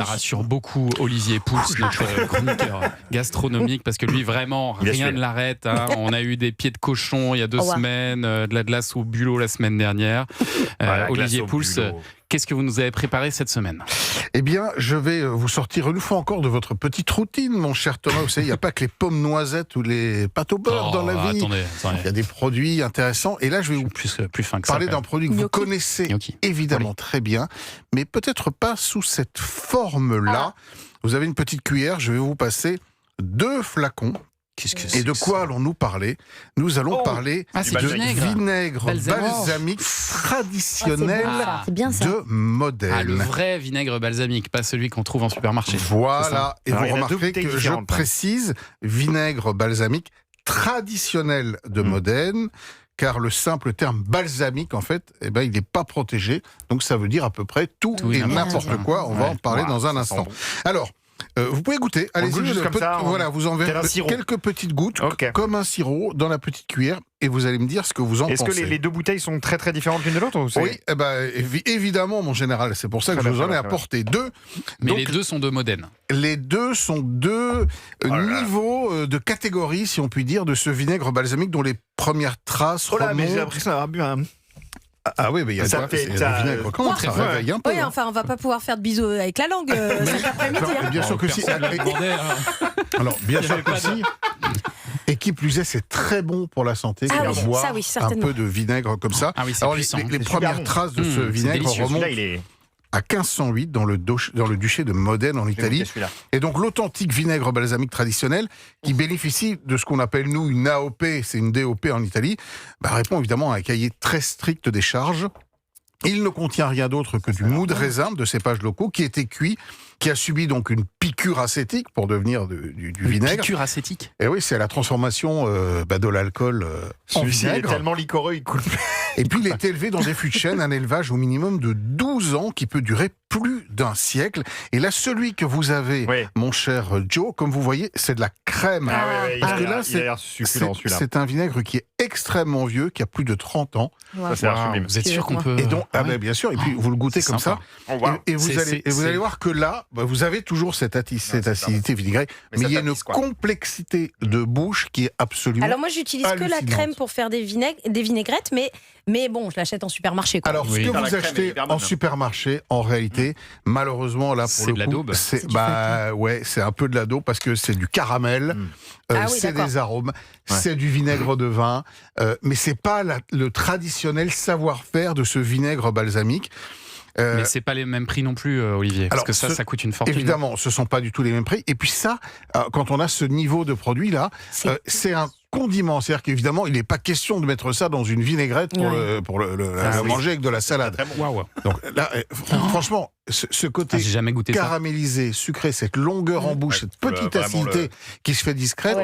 Ça rassure beaucoup Olivier Pouls, notre chroniqueur gastronomique, parce que lui, vraiment, rien ne l'arrête. Hein. On a eu des pieds de cochon il y a 2 semaines, de la glace au bulot la semaine dernière. Olivier Pouls, qu'est-ce que vous nous avez préparé cette semaine ? Eh bien, je vais vous sortir une fois encore de votre petite routine, mon cher Thomas. Vous savez, il n'y a pas que les pommes noisettes ou les pâtes au beurre dans la vie. Attendez. Il y a des produits intéressants. Et là, je vais vous plus fin que parler ça, d'un produit que vous connaissez évidemment très bien, mais peut-être pas sous cette forme-là. Vous avez une petite cuillère, je vais vous passer 2 flacons. Et de quoi allons-nous parler ? Nous allons parler de vinaigre balsamique traditionnel de Modène. Ah, le vrai vinaigre balsamique, pas celui qu'on trouve en supermarché. Voilà, et vous remarquerez que je précise vinaigre balsamique traditionnel de Modène, car le simple terme balsamique, en fait, il n'est pas protégé, donc ça veut dire à peu près tout et n'importe quoi. On va en parler dans un instant. Alors, vous pouvez goûter. Allez-y, vous enverrez quelques petites gouttes, comme un sirop, dans la petite cuillère, et vous allez me dire ce que vous en pensez. Est-ce que les 2 bouteilles sont très très différentes l'une de l'autre ? Oui, évidemment, mon général. C'est pour ça que je vous en ai apporté 2. Mais donc, les 2 sont de Modène. Les 2 sont 2 niveaux de catégorie, si on peut dire, de ce vinaigre balsamique dont les premières traces remontent... mais j'ai l'impression d'avoir bu un... Ah oui, mais il y a du vinaigre quand même, ça réveille un peu. Oui, enfin, on va pas pouvoir faire de bisous avec la langue cet après-midi. Bien sûr que si. Alors, bien sûr que si. Et qui plus est, c'est très bon pour la santé de boire un peu de vinaigre comme ça. Alors, les premières traces de ce vinaigre remontent à 1508 dans le duché de Modène en Italie. Et donc l'authentique vinaigre balsamique traditionnel qui bénéficie de ce qu'on appelle nous une AOP, c'est une DOP en Italie, répond évidemment à un cahier très strict des charges. Il ne contient rien d'autre que du mou de raisin de cépages locaux qui a été cuit, qui a subi donc une piqûre acétique pour devenir du vinaigre. Une piqûre acétique ? Et oui, c'est la transformation de l'alcool en vinaigre. Il est tellement liquoreux, il coule. Et puis il est élevé dans des fûts de chêne, un élevage au minimum de 12 ans qui peut durer plus d'un siècle. Et là, celui que vous avez, mon cher Joe, comme vous voyez, c'est de la crème. Parce que là, c'est un vinaigre qui est extrêmement vieux, qui a plus de 30 ans. Ça, c'est sublime. Vous êtes sûr qu'on peut... Et donc, bien sûr, et puis vous le goûtez comme ça. Et vous allez voir que là, vous avez toujours cette acidité vinaigrée, mais il y a une complexité de bouche qui est absolument Alors moi, j'utilise que la crème pour faire des vinaigrettes, mais bon, je l'achète en supermarché. Alors, ce que vous achetez en supermarché, en réalité, malheureusement, là, pour le coup, c'est un peu de la daube parce que c'est du caramel, c'est des arômes, c'est du vinaigre de vin, mais c'est pas le traditionnel savoir-faire de ce vinaigre balsamique. Mais c'est pas les mêmes prix non plus, Olivier, parce que ça coûte une fortune. Évidemment, ce sont pas du tout les mêmes prix. Et puis ça, quand on a ce niveau de produit là, c'est un condiment. C'est-à-dire qu'évidemment, il n'est pas question de mettre ça dans une vinaigrette pour le manger avec de la salade. Donc là, franchement, ce côté caramélisé, sucré, cette longueur en bouche, cette petite acidité qui se fait discrète,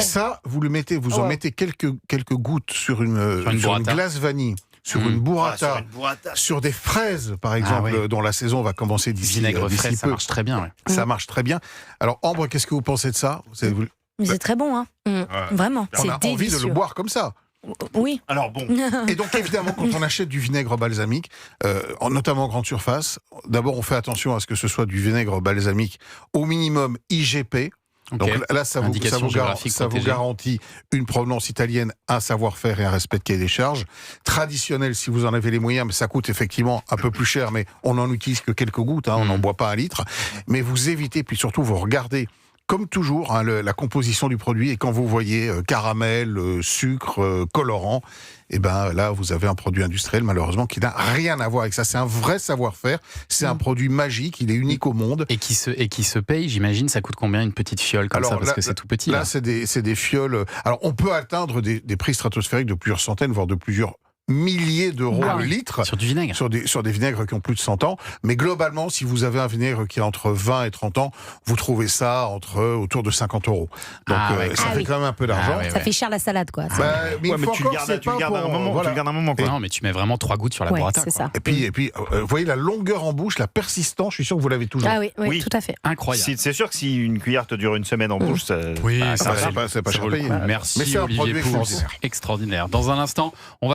ça, vous le mettez, vous en mettez quelques gouttes sur une glace vanille. Sur une burrata, sur des fraises, par exemple, dont la saison va commencer d'ici peu. Ça marche très bien. Ça marche très bien. Alors, Ambre, qu'est-ce que vous pensez de ça ? C'est très bon, hein. Vraiment. On a envie de le boire comme ça. Oui. Alors bon. Et donc, évidemment, quand on achète du vinaigre balsamique, notamment en grande surface, d'abord, on fait attention à ce que ce soit du vinaigre balsamique au minimum IGP. Donc là, ça vous garantit une provenance italienne, un savoir-faire et un respect de cahier des charges. Traditionnel, si vous en avez les moyens, mais ça coûte effectivement un peu plus cher, mais on n'en utilise que quelques gouttes, on n'en boit pas un litre. Mais vous évitez, puis surtout, vous regardez, comme toujours, la composition du produit, et quand vous voyez caramel, sucre, colorant, et là, vous avez un produit industriel, malheureusement, qui n'a rien à voir avec ça. C'est un vrai savoir-faire, c'est un produit magique, il est unique au monde. Et qui se paye, j'imagine, ça coûte combien une petite fiole comme ça, parce que c'est tout petit. Là, c'est des fioles... Alors, on peut atteindre des prix stratosphériques de plusieurs centaines, voire de plusieurs milliers d'euros le litre. Sur du vinaigre. Sur des vinaigres qui ont plus de 100 ans. Mais globalement, si vous avez un vinaigre qui a entre 20 et 30 ans, vous trouvez ça autour de 50 euros. Donc ça fait quand même un peu d'argent. Ça fait cher la salade, quoi. Mais tu le gardes un moment. Non, mais tu mets vraiment 3 gouttes sur la burrata. C'est ça. Et puis vous voyez la longueur en bouche, la persistance, je suis sûr que vous l'avez toujours. Ah oui, tout à fait. Incroyable. C'est sûr que si une cuillère te dure une semaine en bouche, c'est pas cher payé. Merci Olivier Pouls. Extraordinaire. Dans un instant, on va